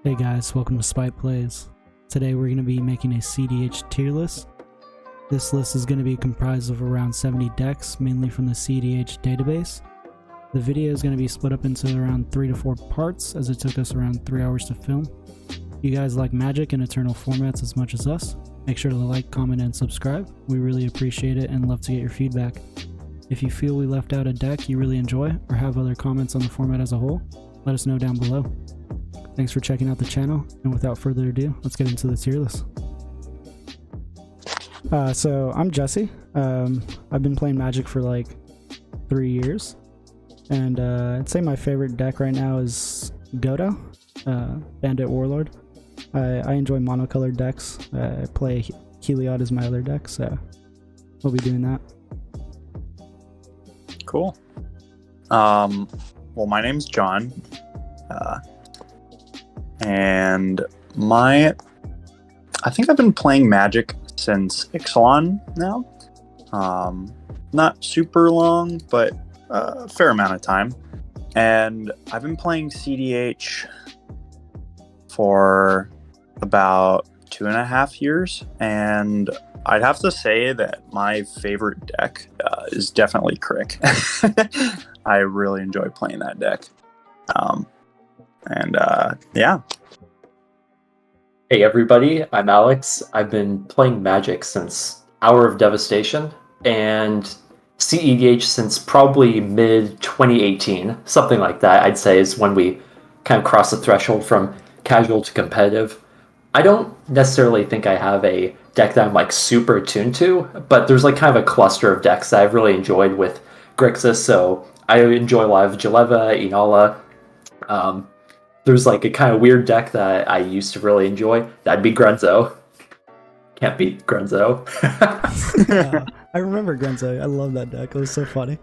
Hey guys, welcome to Spite Plays. Today we're going to be making a cEDH tier list. This list is going to be comprised of around 70 decks, mainly from the cEDH database. The video is going to be split up into around 3 to 4 parts, as it took us around 3 hours to film. If you guys like Magic and Eternal formats as much as us, make sure to like, comment, and subscribe. We really appreciate it and love to get your feedback. If you feel we left out a deck you really enjoy, or have other comments on the format as a whole, let us know down below. Thanks for checking out the channel, and without further ado, let's get into the tier list. So I'm Jesse. I've been playing Magic for like 3 years, and I'd say my favorite deck right now is Godo, Bandit Warlord. I enjoy monocolored decks. I play Kaalia as my other deck, so we'll be doing that. Cool. Well, my name's John. And I think I've been playing Magic since Ixalan now. Not super long, but a fair amount of time. And I've been playing cEDH for about 2.5 years. And I'd have to say that my favorite deck is definitely Crick. I really enjoy playing that deck. Yeah. Hey everybody, I'm Alex. I've been playing Magic since Hour of Devastation and cEDH since probably mid-2018, something like that, I'd say, is when we kind of crossed the threshold from casual to competitive. I don't necessarily think I have a deck that I'm like super attuned to, but there's like kind of a cluster of decks that I've really enjoyed with Grixis, so I enjoy a lot of Jaleva, Inala. There's like a kind of weird deck that I used to really enjoy. That'd be Grenzo. Can't beat Grenzo. I remember Grenzo. I love that deck. It was so funny.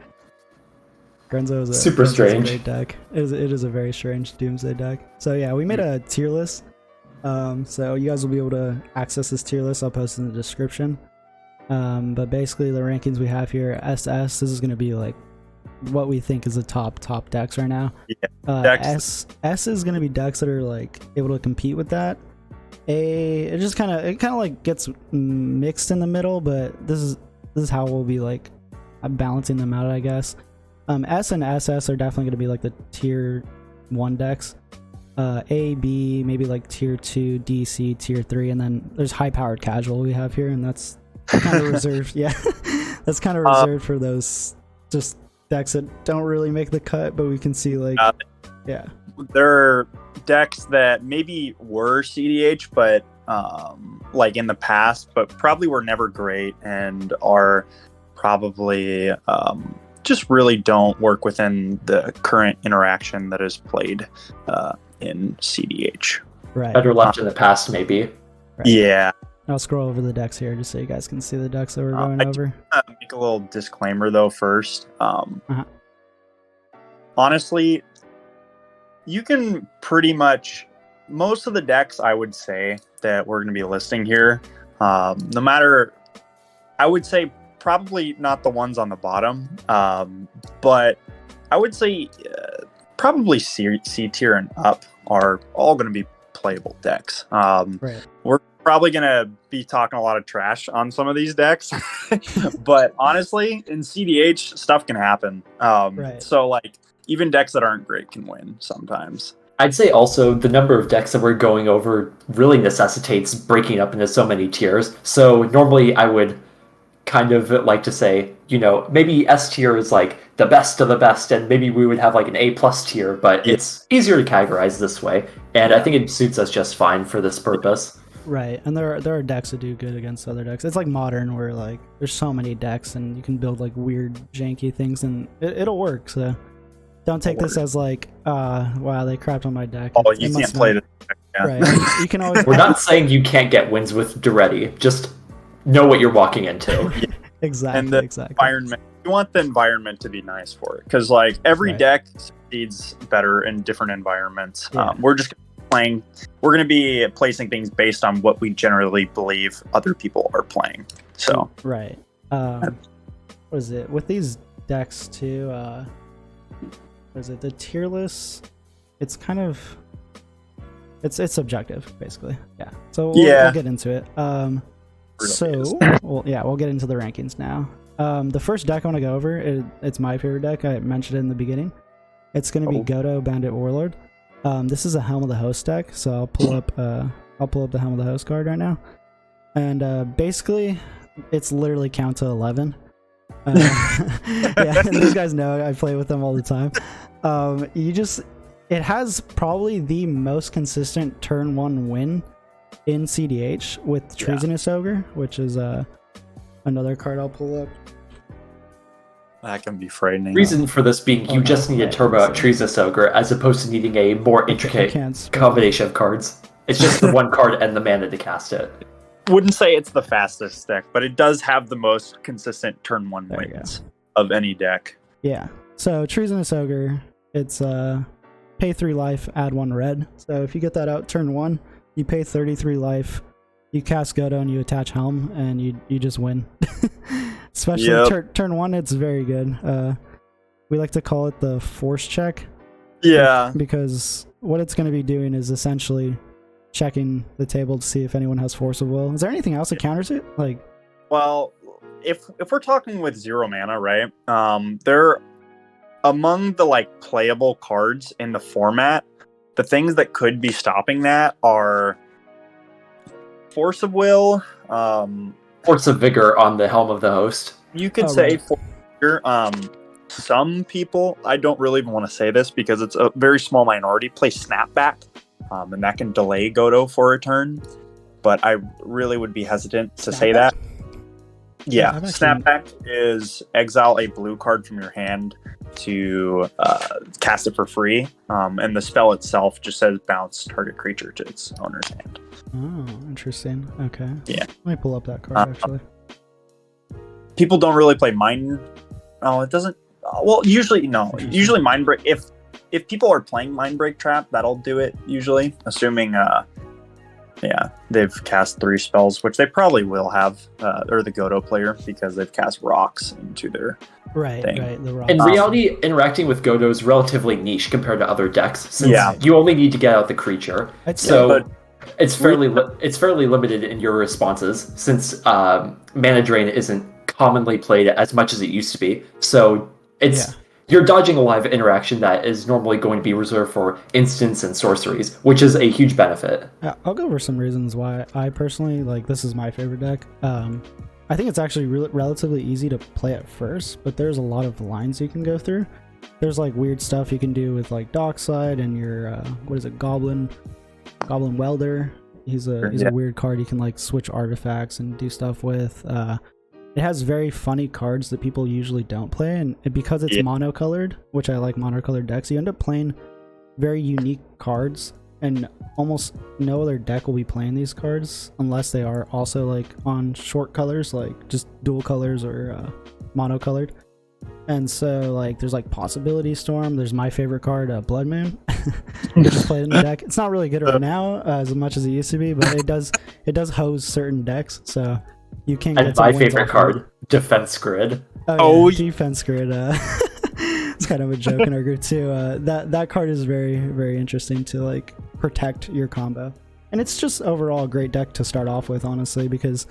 Grenzo is super strange. A great deck. It is a very strange Doomsday deck. So yeah, we made a tier list. So you guys will be able to access this tier list. I'll post it in the description. But basically the rankings we have here, SS, this is going to be like what we think is the top decks right now. Yeah, S is going to be decks that are like able to compete with that. It kind of like gets mixed in the middle, but this is how we'll be like balancing them out, I guess. S and SS are definitely going to be like the tier 1 decks. A, B, maybe like tier 2, D, C, tier 3, and then there's high powered casual we have here, and that's kind of reserved. Yeah, that's kind of reserved for those just decks that don't really make the cut, but we can see like yeah, there are decks that maybe were cEDH, but like in the past, but probably were never great and are probably just really don't work within the current interaction that is played in cEDH. Right. Better left in the past, maybe. Right. Yeah. I'll scroll over the decks here just so you guys can see the decks that we're going over. Make a little disclaimer though first. Honestly, you can pretty much most of the decks I would say that we're going to be listing here, no matter, I would say probably not the ones on the bottom, but I would say probably C tier and up are all going to be playable decks. Right. We're probably going to be talking a lot of trash on some of these decks, but honestly, in cEDH, stuff can happen. Right. So like even decks that aren't great can win sometimes. I'd say also the number of decks that we're going over really necessitates breaking up into so many tiers. So normally I would kind of like to say, you know, maybe S tier is like the best of the best, and maybe we would have like an A+ tier, but it's easier to categorize this way, and I think it suits us just fine for this purpose. Right, and there are decks that do good against other decks. It's like Modern, where like there's so many decks, and you can build like weird, janky things, and it'll work. So don't take this as like, wow, they crapped on my deck. Oh, you can't play this deck. Yeah. Right, you can always. We're not saying you can't get wins with Duretti. Just know what you're walking into. Exactly. And the exactly. environment, you want the environment to be nice for it, because like every deck succeeds better in different environments. Yeah. We're just playing. We're going to be placing things based on what we generally believe other people are playing. So right. What is it with these decks too? What is it, the tier list? It's kind of It's subjective, basically. Yeah. So Yeah. we'll get into it. We'll get into the rankings now. The first deck I want to go over, it's my favorite deck. I mentioned it in the beginning. It's going to be Godo, Bandit, Warlord. This is a Helm of the Host deck, so I'll pull up the Helm of the Host card right now. And basically, it's literally count to 11. Yeah, and these guys know I play with them all the time. It has probably the most consistent turn 1 win in cEDH with Treasonous Ogre, which is another card I'll pull up. That can be frightening. Reason for this being you just need a turbo out Treasonous Ogre as opposed to needing a more intricate combination of cards. It's just the one card and the mana to cast it. Wouldn't say it's the fastest deck, but it does have the most consistent turn 1 wins of any deck. Yeah. So Treasonous Ogre, it's pay 3 life, add 1 red. So if you get that out turn 1, you pay 33 life, you cast Godo and you attach Helm, and you just win. Especially turn 1, it's very good. We like to call it the force check. Yeah. Because what it's going to be doing is essentially checking the table to see if anyone has force of will. Is there anything else that counters it? Well, if we're talking with 0 mana, right? They're among the playable cards in the format. The things that could be stopping that are force of will, Force of Vigor on the Helm of the Host. You could say force of vigor. Some people, I don't really even want to say this because it's a very small minority, play Snapback, and that can delay Godo for a turn. But I really would be hesitant to say that. Yeah, Snapback is exile a blue card from your hand to cast it for free, and the spell itself just says bounce target creature to its owner's hand. Oh, interesting. Okay. Yeah. Let me pull up that card, actually. People don't really play Mind... Oh, it doesn't... Well, usually, no. Usually Mind Break... If people are playing Mind Break Trap, that'll do it, usually. Assuming, they've cast 3 spells, which they probably will have, or the Godo player, because they've cast rocks into their thing. Right, the rocks. In reality, interacting with Godo is relatively niche compared to other decks, since you only need to get out the creature. It's fairly limited in your responses, since mana drain isn't commonly played as much as it used to be. So you're dodging a lot of interaction that is normally going to be reserved for instants and sorceries, which is a huge benefit. I'll go over some reasons why I personally this is my favorite deck. I think it's actually relatively easy to play at first, but there's a lot of lines you can go through. There's weird stuff you can do with Dockside and your Goblin Welder. He's a weird card you can switch artifacts and do stuff with. It has very funny cards that people usually don't play, and because it's monocolored, which I like monocolored decks, you end up playing very unique cards, and almost no other deck will be playing these cards unless they are also on short colors, just dual colors or monocolored. And so there's Possibility Storm, there's my favorite card, Blood Moon, which is played in the deck. It's not really good right now as much as it used to be, but it does hose certain decks, so you can get my favorite card, Defense Grid. Defense Grid. It's kind of a joke in our group too. That card is very, very interesting to protect your combo, and it's just overall a great deck to start off with, honestly, because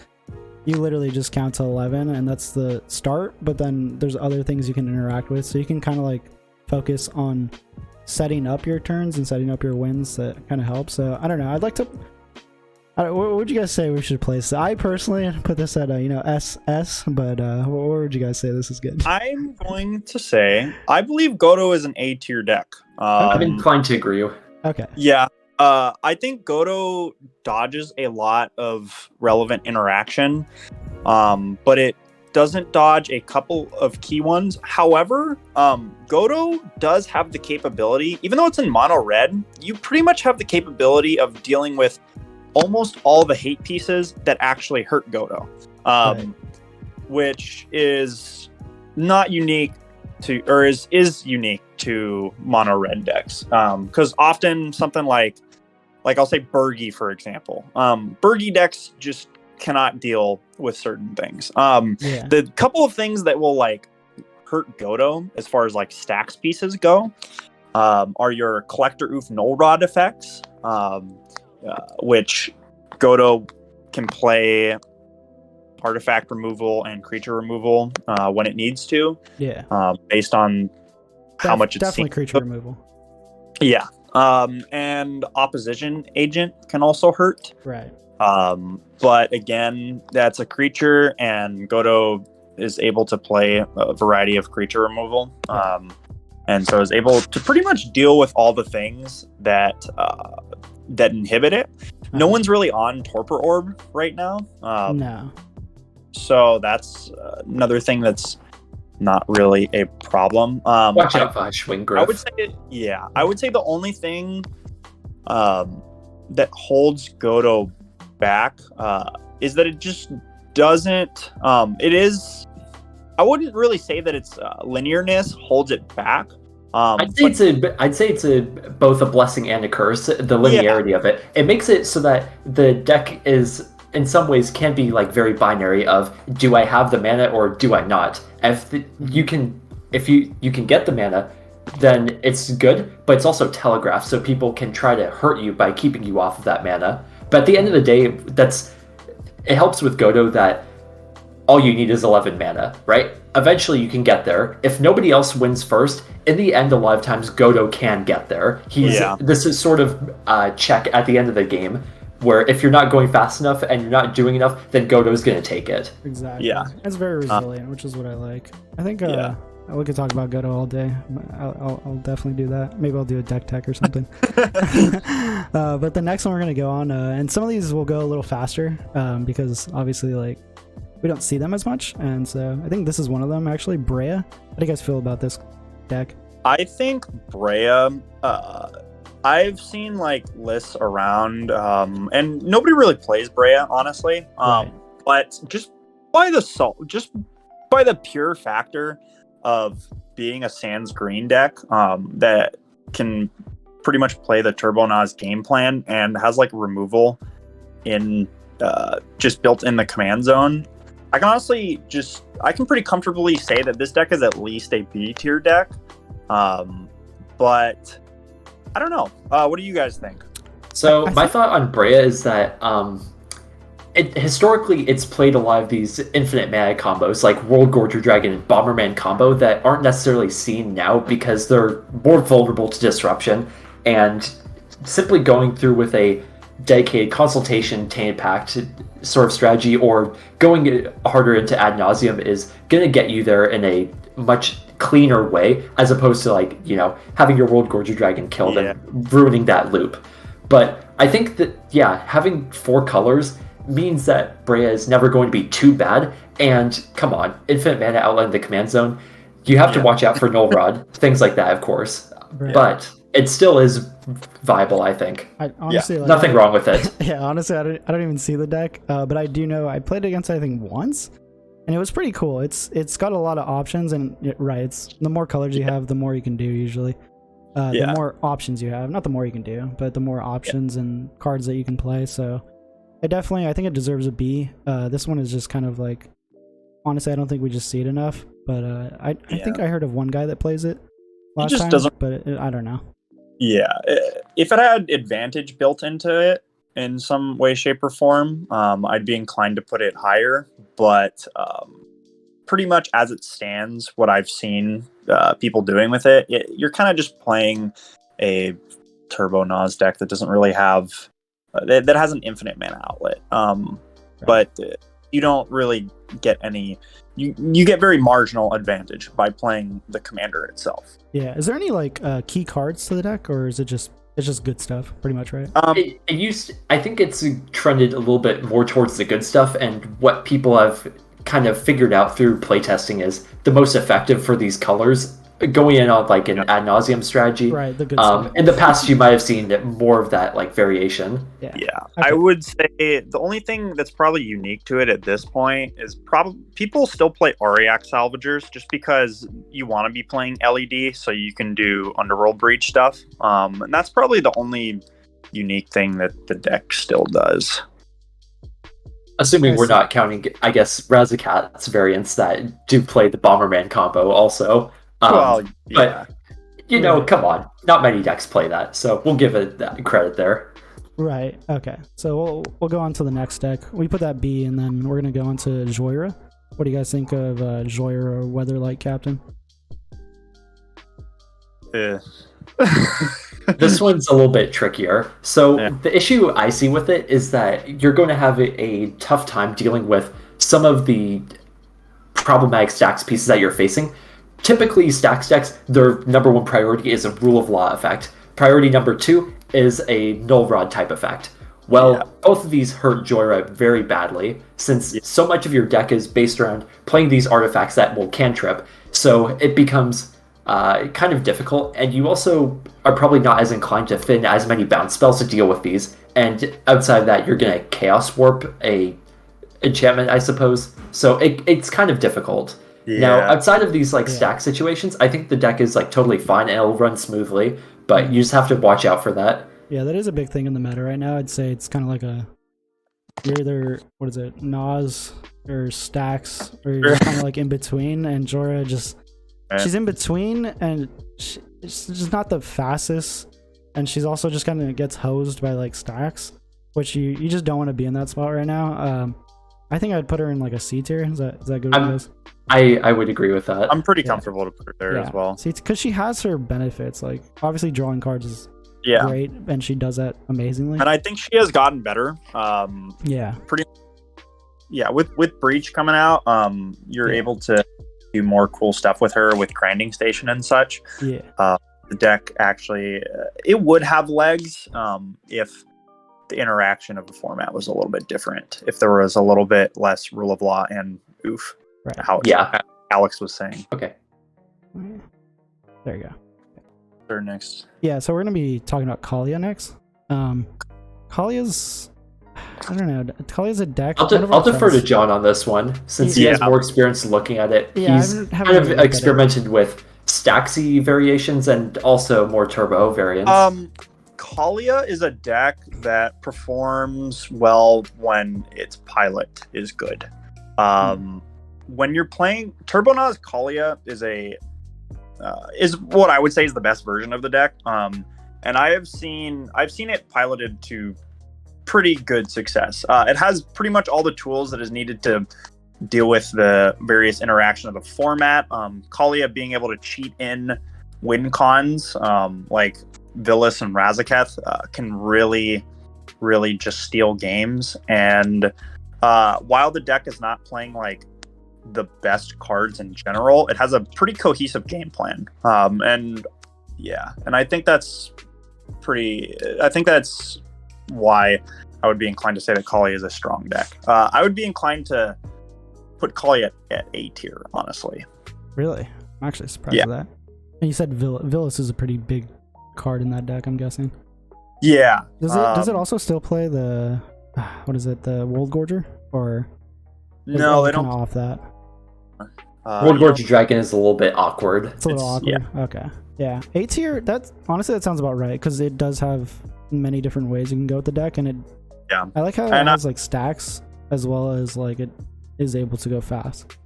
you literally just count to 11 and that's the start, but then there's other things you can interact with, so you can kind of focus on setting up your turns and setting up your wins. That kind of helps. So I don't know, what would you guys say we should place? I personally put this at SS, but what would you guys say this is good? I'm going to say I believe Godo is an A tier deck. I'm inclined to agree. Okay. Yeah. I think Godo dodges a lot of relevant interaction, but it doesn't dodge a couple of key ones. However, Godo does have the capability, even though it's in mono red, you pretty much have the capability of dealing with almost all the hate pieces that actually hurt Godo, which is not unique to, or is unique to mono red decks. Because often something like I'll say Burgi, for example. Burgi decks just cannot deal with certain things. The couple of things that will hurt Godo as far as stacks pieces go are your Collector Oof Null Rod effects, which Godo can play artifact removal and creature removal when it needs to. Yeah. Based on how much it's definitely seen. creature removal. Yeah. And opposition agent can also hurt. Right. But again, that's a creature, and Godo is able to play a variety of creature removal. And so is able to pretty much deal with all the things that that inhibit it. No one's really on Torpor Orb right now. No. So that's another thing that's not really a problem. Watch out for Swing Growth. I would say the only thing that holds Godo back is that it just doesn't. I wouldn't really say that its linearness holds it back. I'd say it's both a blessing and a curse. The linearity of it. It makes it so that the deck is, in some ways, can be like very binary of, do I have the mana or do I not? If you can get the mana, then it's good, but it's also telegraphed, so people can try to hurt you by keeping you off of that mana. But at the end of the day, it helps with Godo that all you need is 11 mana, right? Eventually you can get there. If nobody else wins first, in the end, a lot of times Godo can get there. This is sort of a check at the end of the game, where if you're not going fast enough and you're not doing enough, then Godo's going to take it. Exactly. Yeah. It's very resilient, which is what I like. I think we could talk about Godo all day. I'll definitely do that. Maybe I'll do a deck tech or something. But the next one we're going to go on, and some of these will go a little faster because obviously we don't see them as much. And so I think this is one of them, actually. Breya. How do you guys feel about this deck? I think Breya, I've seen lists around, and nobody really plays Breya, honestly. But just by the pure factor of being a Sans green deck that can pretty much play the Turbo Nas game plan and has removal in just built in the command zone, I can pretty comfortably say that this deck is at least a B tier deck. But I don't know. What do you guys think? So my thought on Breya is that historically it's played a lot of these infinite mana combos, like World Gorger Dragon and Bomberman combo, that aren't necessarily seen now because they're more vulnerable to disruption. And simply going through with a dedicated Consultation, Tainted Pact sort of strategy, or going harder into Ad Nauseam, is going to get you there in a much cleaner way, as opposed to having your World Gorger Dragon killed and ruining that loop. But I think that having 4 colors means that Breya is never going to be too bad. And come on, infinite mana outlet in the command zone, you have to watch out for Null Rod, things like that, of course. Right. But it still is viable, I think. Honestly, nothing wrong with it. Yeah, honestly, I don't even see the deck, but I do know I played against it, I think, once, and it was pretty cool. It's got a lot of options, and it's the more colors you have, the more you can do usually. The more options you have, not the more you can do, but the more options and cards that you can play. So I think it deserves a B. This one is just kind of honestly, I don't think we just see it enough, but I think I heard of one guy that plays it last time, but I don't know. Yeah, if it had advantage built into it in some way, shape, or form, I'd be inclined to put it higher. But pretty much as it stands, what I've seen people doing with it, you're kind of just playing a Turbo Nas deck that doesn't really have that has an infinite mana outlet. But you don't really get any. You get very marginal advantage by playing the commander itself. Yeah. Is there any key cards to the deck, or is it just good stuff, pretty much, right? I think it's trended a little bit more towards the good stuff, and what people have kind of figured out through playtesting is the most effective for these colors, going in on an ad nauseum strategy. Right, the good stuff. In the past, you might have seen more of that variation. Yeah. Okay. I would say the only thing that's probably unique to it at this point is probably people still play Auriac Salvagers just because you want to be playing LED so you can do Underworld Breach stuff. And that's probably the only unique thing that the deck still does. Assuming we're not counting, I guess, Razakat's variants that do play the Bomberman combo also. But, come on. Not many decks play that, so we'll give it that credit there. Right. Okay. So we'll go on to the next deck. We put that B, and then we're gonna go on to Jhoira. What do you guys think of Jhoira or Weatherlight Captain? This one's a little bit trickier. So Yeah. the issue I see with it is that you're going to have a tough time dealing with some of the problematic stacks pieces that you're facing. Typically, stacks decks, their number one priority is a rule of law effect. Priority number two is a null rod type effect. Well, both of these hurt Jhoira very badly, since so much of your deck is based around playing these artifacts that will cantrip. So it becomes kind of difficult, and you also are probably not as inclined to fit in as many bounce spells to deal with these. And outside of that, you're going to Chaos Warp a enchantment, I suppose. So it's kind of difficult. Yeah. Now, outside of these stack situations, I think the deck is totally fine and it'll run smoothly, but you just have to watch out for that. Yeah, that is a big thing in the meta right now. I'd say it's kind of like you're either, what is it, Nas or stacks, or you're kind of like in between, and Jhoira she's in between, and she's just not the fastest, and she's also just kind of gets hosed by stacks, which you just don't want to be in that spot right now. I think I'd put her in a C tier. Is that good with you guys? I would agree with that. I'm pretty comfortable to put her there as well. See, because she has her benefits. Obviously drawing cards is great, and she does that amazingly. And I think she has gotten better. With Breach coming out, you're able to do more cool stuff with her with Grinding Station and such. The deck actually it would have legs if the interaction of the format was a little bit different, if there was a little bit less rule of law and oof. Right. How Alex was saying. Okay. There you go. Third next. Yeah, so we're gonna be talking about Kaalia next. Kaalia's, I don't know. Kalia's a deck. I'll defer to John on this one, since he has more experience looking at it. Yeah, he's kind of experimented with Staxy variations and also more turbo variants. Kaalia is a deck that performs well when its pilot is good. When you're playing Turbona's Kaalia is what I would say is the best version of the deck. And I've seen it piloted to pretty good success. It has pretty much all the tools that is needed to deal with the various interaction of the format. Kaalia being able to cheat in win cons like Vilis and Razaketh can really just steal games. And while the deck is not playing the best cards in general, it has a pretty cohesive game plan. And I think that's why I would be inclined to say that Kaalia is a strong deck. I would be inclined to put Kaalia at A tier, honestly. Really? I'm actually surprised at that. And you said Vilis is a pretty big card in that deck, I'm guessing. Yeah. Does it also still play the the World Gorger? Or no, they don't off that. World Gorger Dragon is a little bit awkward. It's a little awkward. Yeah. Okay. Yeah. A tier, that sounds about right, because it does have many different ways you can go with the deck, and I like how it has stacks as well as it is able to go fast.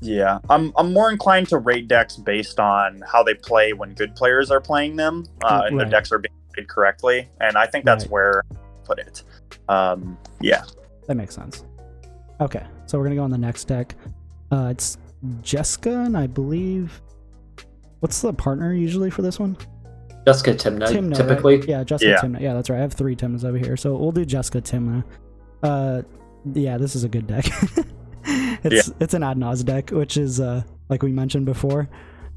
Yeah, I'm more inclined to rate decks based on how they play when good players are playing them, and the decks are being played correctly, and I think that's where I put it. That makes sense. Okay, so we're gonna go on the next deck. It's Jeska, and I believe, what's the partner usually for this one? Jeska Tymna, typically. Right? Yeah, Jeska Tymna. Yeah, that's right. I have 3 Tymnas over here, so we'll do Jeska Tymna. This is a good deck. It's an ad nos deck, which is like we mentioned before.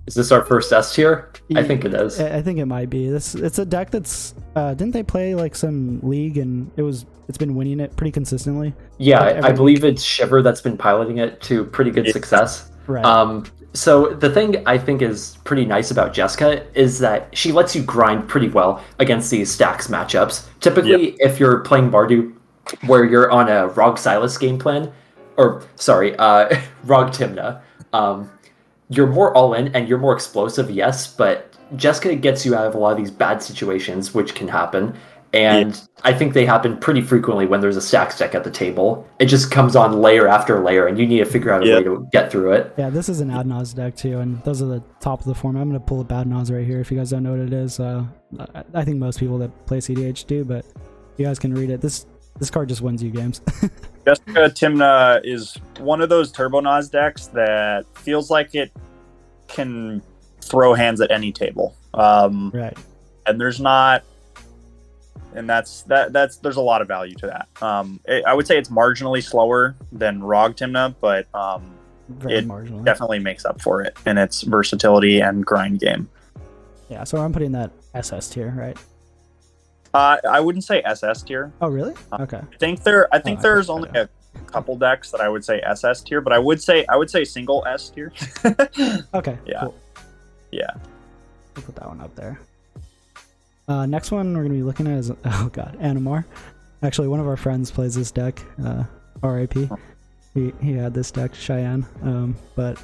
Is this our first S tier? I think it is. I think it might be. It's a deck that's didn't they play some league, and it's been winning it pretty consistently? Yeah, I believe it's Shiver that's been piloting it to pretty good success. Right. So the thing I think is pretty nice about Jeska is that she lets you grind pretty well against these stacks matchups. Typically, if you're playing Bardu, where you're on a Rog Silas game plan, Rog Tymna, you're more all in and you're more explosive, yes, but Jeska gets you out of a lot of these bad situations, which can happen. And I think they happen pretty frequently when there's a stacks deck at the table. It just comes on layer after layer, and you need to figure out a way to get through it. Yeah, this is an Adnaz deck too, and those are the top of the form. I'm going to pull up Adnaz right here if you guys don't know what it is. I think most people that play cEDH do, but You guys can read it. This card just wins you games. Jeska Tymna is one of those Turbonaz decks that feels like it can throw hands at any table. Right. And there's not, and that's there's a lot of value to that. I would say it's marginally slower than Rog Tymna, but it marginally. definitely makes up for it in its versatility and grind game. Yeah, so I'm putting that SS tier, right? I wouldn't say SS tier. Oh, really? Okay. I think there's only a couple decks that I would say SS tier, but I would say single S tier. Okay. Yeah. Cool. Yeah. We'll put that one up there. Next one we're gonna be looking at is Animar. Actually, one of our friends plays this deck. R.I.P. He had this deck, Cheyenne. But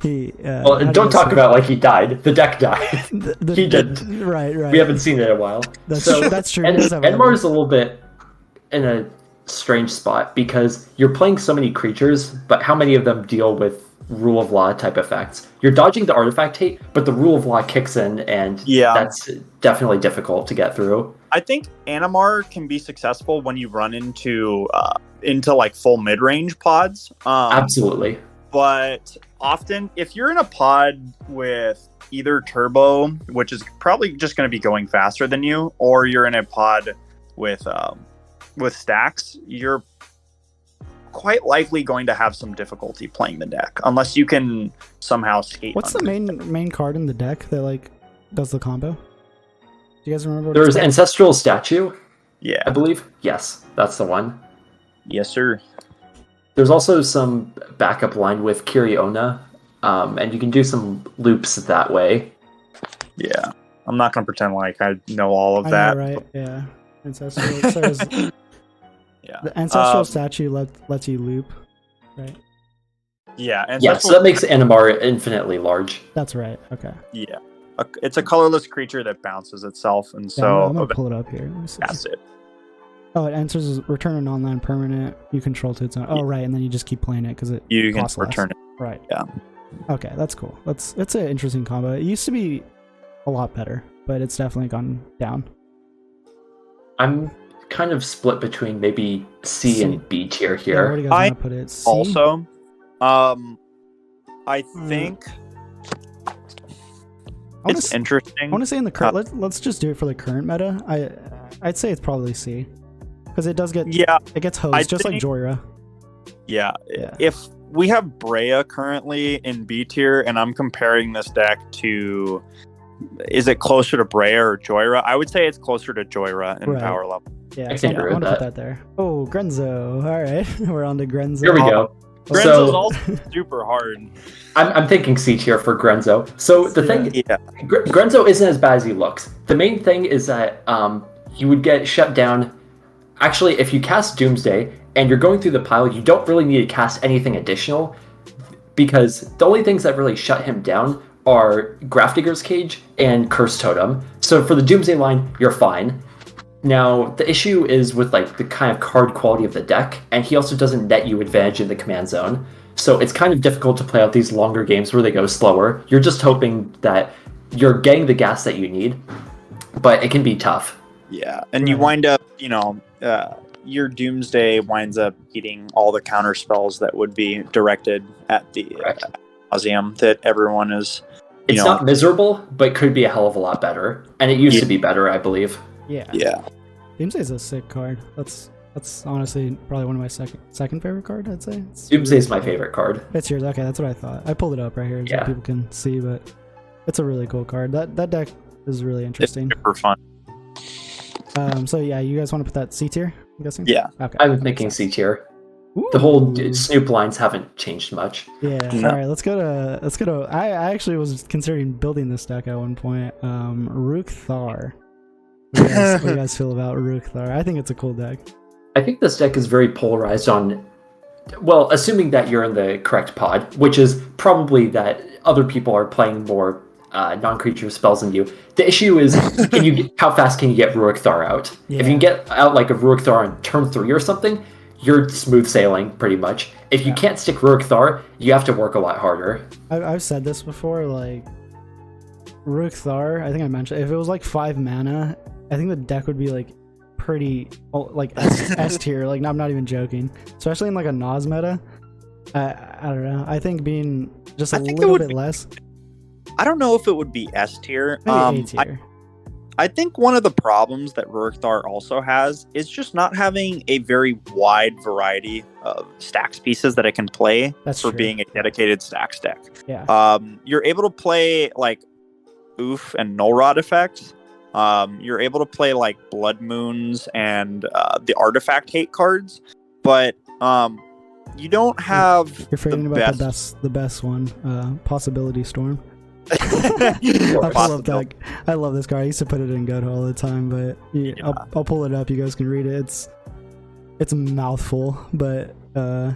he. Well, don't talk about like he died. The deck died. He did. Right. We haven't seen it in a while. That's true. And Animar is a little bit in a strange spot because you're playing so many creatures, but how many of them deal with rule of law type effects? You're dodging the artifact hate, but the rule of law kicks in, and that's definitely difficult to get through. I think Animar can be successful when you run into like full mid-range pods. Absolutely. But often, if you're in a pod with either turbo, which is probably just going to be going faster than you, or you're in a pod with stacks, you're quite likely going to have some difficulty playing the deck unless you can somehow skate. What's the main card in the deck that like does the combo? Do you guys remember? There's Ancestral Statue. Yeah, I believe. Yes, that's the one. Yes, sir. There's also some backup line with Kiriona, and you can do some loops that way. Yeah, I'm not gonna pretend like I know all of that. Know, right? Yeah, Ancestral. Yeah. The Ancestral Statue lets you loop, right? Yeah, so that makes Animar infinitely large. That's right. Okay. Yeah, it's a colorless creature that bounces itself, and I'm gonna pull it up here. That's it. Oh, it answers return an online permanent you control to its own. Oh, right, and then you just keep playing it because you can costs return less. it. Right. Yeah. Okay, that's cool. It's an interesting combo. It used to be a lot better, but it's definitely gone down. I'm kind of split between maybe C and B tier here. Yeah, where do you guys want to put it? C? Also, I think it's interesting. I want to say in the current. Let's just do it for the current meta. I'd say it's probably C because it does get it gets hosed just like Jhoira. Yeah. If we have Breya currently in B tier, and I'm comparing this deck to, is it closer to Breya or Jhoira? I would say it's closer to Jhoira in power level. Yeah, I want to put that there. Oh, Grenzo. All right, we're on to Grenzo. Here we go. Grenzo's also super hard. I'm thinking C tier for Grenzo. So the thing, Grenzo isn't as bad as he looks. The main thing is that you would get shut down. Actually, if you cast Doomsday and you're going through the pile, you don't really need to cast anything additional because the only things that really shut him down are Grafdigger's Cage and Curse Totem. So for the Doomsday line, you're fine. Now, the issue is with like the kind of card quality of the deck, and he also doesn't net you advantage in the command zone. So it's kind of difficult to play out these longer games where they go slower. You're just hoping that you're getting the gas that you need, but it can be tough. Yeah, and you wind up, your Doomsday winds up eating all the counter spells that would be directed at the Nauseam that everyone is. It's not miserable, but could be a hell of a lot better, and it used to be better, I believe. Yeah. Doomsday is a sick card. That's honestly probably one of my second favorite card, I'd say. Doomsday is my favorite card. It's yours. Okay, that's what I thought. I pulled it up right here so people can see, but it's a really cool card. That deck is really interesting. It's super fun. So yeah, you guys want to put that C tier, I'm guessing? Yeah. Okay. I'm thinking C tier. The whole Snoop lines haven't changed much. Yeah. No. All right, let's go to. I actually was considering building this deck at one point. Ruric Thar. What do you guys feel about Ruric Thar? I think it's a cool deck. I think this deck is very polarized on, well, assuming that you're in the correct pod, which is probably that other people are playing more non-creature spells than you. The issue is, how fast can you get Ruric Thar out? Yeah. If you can get out like a Ruric Thar on turn 3 or something, you're smooth sailing pretty much. If you can't stick Ruric Thar, you have to work a lot harder. I've said this before, like Ruric Thar, I think I mentioned, if it was like 5 mana, I think the deck would be like pretty like S tier. Like I'm not even joking, especially in like a Nas meta. I don't know. I think being just a little bit less. I don't know if it would be S tier. Maybe A tier. I think one of the problems that Ruric Thar also has is just not having a very wide variety of stacks pieces that it can play. That's for true. being a dedicated stacks deck. Yeah. You're able to play like Oof and Null Rod effects. You're able to play like Blood Moons and the Artifact Hate cards, but you don't have You're forgetting the about best. the best one, Possibility Storm. Possibility. I love this card. I used to put it in Godo all the time, but yeah, I'll pull it up. You guys can read it. It's a mouthful, but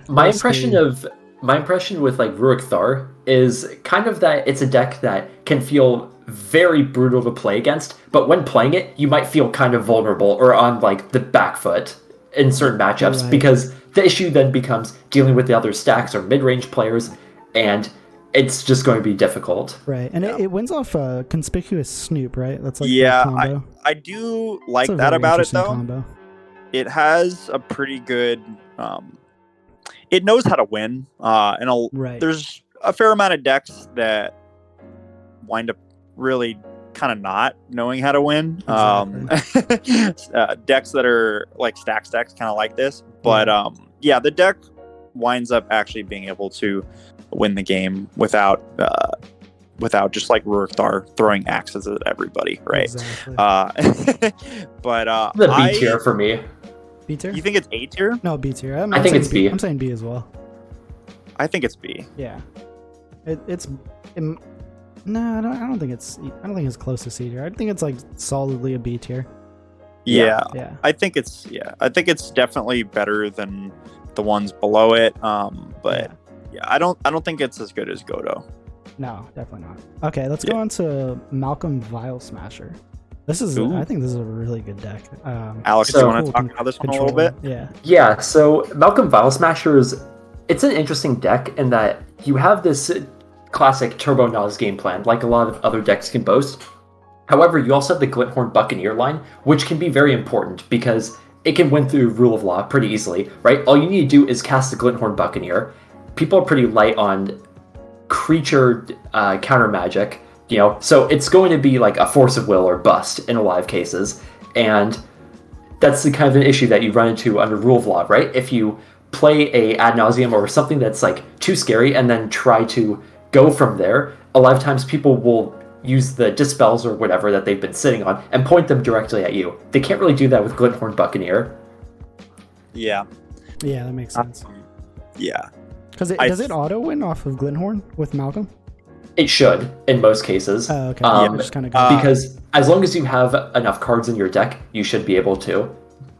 my impression with like Ruric Thar is kind of that it's a deck that can feel very brutal to play against, but when playing it, you might feel kind of vulnerable or on like the back foot in certain matchups, Right. because the issue then becomes dealing with the other stacks or mid-range players, and it's just going to be difficult. right, and it wins off a Conspicuous Snoop, right? That's like Yeah, the combo. I do like It's a that very about it interesting though. Combo. It has a pretty good. It knows how to win, and Right. there's a fair amount of decks that wind up really kind of not knowing how to win. Decks that are like stacks decks, kind of like this, but yeah, the deck winds up actually being able to win the game without just like Ruric Thar throwing axes at everybody, right? Exactly. But The B tier for me. B tier? You think it's A tier? No, B tier. I think it's B. I'm saying B as well. I think it's B. Yeah. No, I don't think it's. I don't think it's close to C tier. I think it's like solidly a B tier. Yeah. Yeah. I think it's definitely better than the ones below it. But yeah, I don't think it's as good as Godo. No, definitely not. Okay, let's go on to Malcolm Vial Smasher. This is, I think this is a really good deck. Alex, do you want to talk about this one a little bit? Yeah. Yeah, so Malcolm Vial Smasher it's an interesting deck in that you have this classic Turbo Nas game plan, like a lot of other decks can boast. However, you also have the Glinthorn Buccaneer line, which can be very important because it can win through Rule of Law pretty easily, right? All you need to do is cast the Glinthorn Buccaneer. People are pretty light on creature counter magic, so it's going to be like a Force of Will or bust in a lot of cases, and that's the kind of an issue that you run into under Rule of Law, right? If you play a Ad Nauseam or something that's like too scary and then try to go from there, a lot of times people will use the dispels or whatever that they've been sitting on and point them directly at you. They can't really do that with Glinthorn Buccaneer. Yeah. Yeah, that makes sense. Yeah. Because does it auto win off of Glinthorn with Malcolm? It should, in most cases. Oh, okay. Just kind of go. Because as long as you have enough cards in your deck, you should be able to.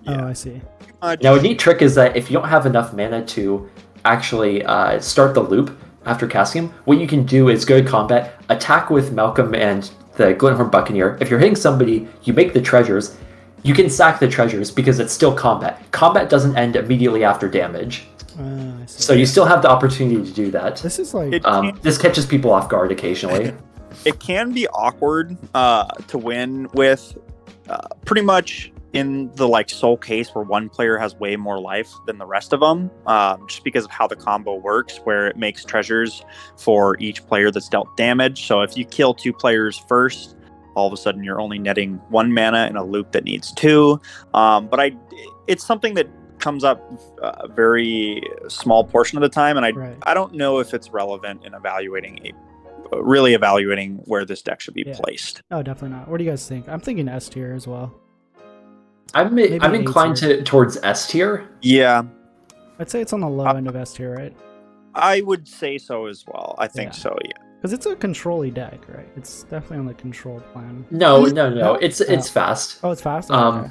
Oh, I see. Now, a neat trick is that if you don't have enough mana to actually start the loop after casting him, what you can do is go to combat, attack with Malcolm and the Glinthorn Buccaneer. If you're hitting somebody, you make the treasures. You can sack the treasures because it's still combat. Combat doesn't end immediately after damage. I see. So you still have the opportunity to do that. This is like... This catches people off guard occasionally. It can be awkward to win with pretty much in the like sole case where one player has way more life than the rest of them, just because of how the combo works, where it makes treasures for each player that's dealt damage. So if you kill two players first, all of a sudden you're only netting 1 mana in a loop that needs 2. But it's something that comes up a very small portion of the time, and I don't know if it's relevant in evaluating where this deck should be placed. Oh, definitely not. What do you guys think? I'm thinking S tier as well. I'm inclined towards S tier. Yeah, I'd say it's on the low end of S tier, right? I would say so as well. I think so. Yeah, because it's a control-y deck, right? It's definitely on the control plan. No. It's fast. Oh, it's fast. Yeah.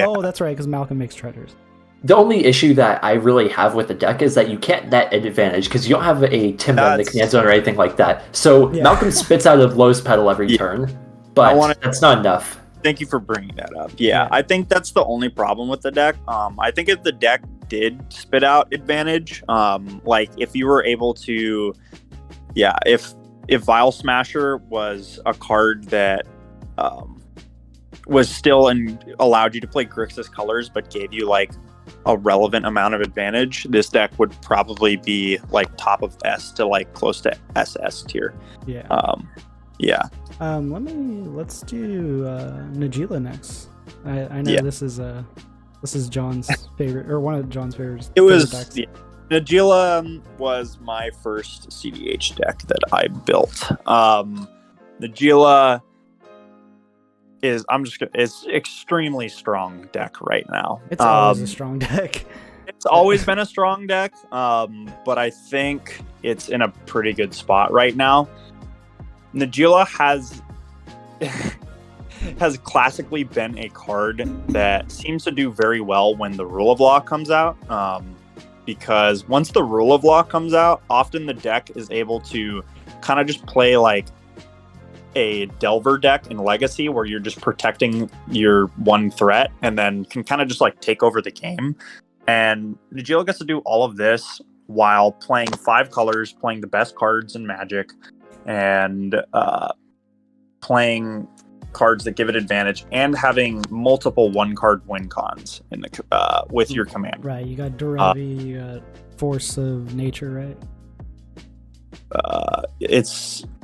Oh, that's right, because Malcolm makes treasures. The only issue that I really have with the deck is that you can't net advantage because you don't have a Tymna in the command zone or anything like that. So Malcolm spits out of Low's Petal every turn, but that's not enough. Thank you for bringing that up. Yeah, I think that's the only problem with the deck. I think if the deck did spit out advantage, like if you were able to, if Vial Smasher was a card that was still and allowed you to play Grixis colors, but gave you like a relevant amount of advantage, this deck would probably be like top of S to like close to SS tier. Yeah. Yeah. Let's do Najeela next. I know this is John's favorite, or one of John's favorites. It was decks. yeah. Najeela was my first cEDH deck that I built. Najeela is it's extremely strong deck right now. It's always a strong deck. It's always been a strong deck, but I think it's in a pretty good spot right now. Najeela has classically been a card that seems to do very well when the Rule of Law comes out, because once the Rule of Law comes out, often the deck is able to kind of just play like a Delver deck in Legacy, where you're just protecting your one threat and then can kind of just like take over the game. And Najeela gets to do all of this while playing 5 colors, playing the best cards in Magic, and playing cards that give it advantage, and having multiple 1-card win cons in the with your command. Right, you got Duravi, you got Force of Nature, right?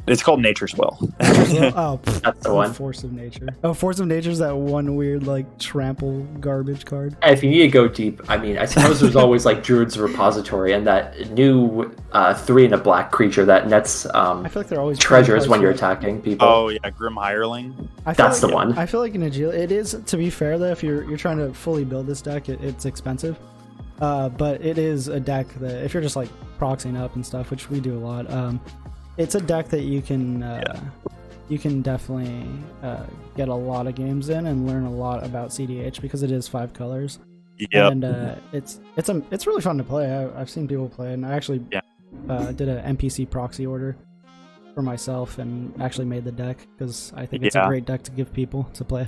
It's called Nature's Will. Oh, That's the one. Force of Nature. Oh, Force of Nature is that one weird like trample garbage card. If you need to go deep, I mean, I suppose there's always like Druid's Repository and that new 3 and a black creature that nets I feel like they're always treasures when you're attacking people. Oh yeah, Grim Hireling. That's the one. I feel like in Najeela, it is, to be fair though, if you're trying to fully build this deck, it's expensive. But it is a deck that if you're just like proxying up and stuff, which we do a lot, it's a deck that you can definitely get a lot of games in and learn a lot about cEDH, because it is 5 colors. Yep. And it's really fun to play. I've seen people play, and I actually did an NPC proxy order for myself and actually made the deck, because I think it's a great deck to give people to play.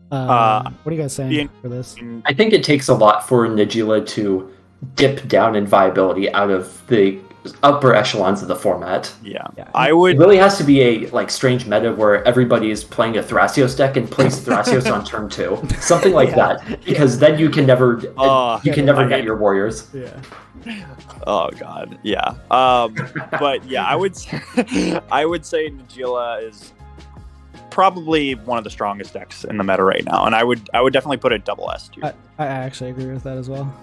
What are you guys saying for this? I think it takes a lot for Najeela to dip down in viability out of the upper echelons of the format. Yeah. Yeah. I would. It really has to be a like strange meta where everybody is playing a Thrasios deck and plays Thrasios on turn 2, something like that, because then you can never get your warriors. Yeah. Oh god, yeah. But yeah, I would say Najeela is probably one of the strongest decks in the meta right now, and I would definitely put it double S tier. I actually agree with that as well.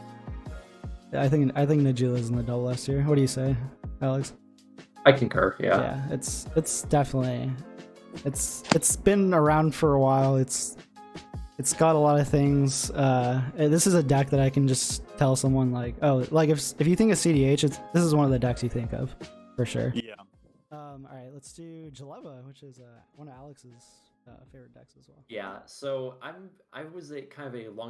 Yeah, I think Najeela is in the double S tier. What do you say, Alex? I concur. Yeah. Yeah, it's definitely it's been around for a while. It's got a lot of things. This is a deck that I can just tell someone like, oh, like if you think of cEDH, this is one of the decks you think of for sure. Yeah. All right, let's do Jaleva, which is one of Alex's favorite decks as well. Yeah. So I was a kind of a long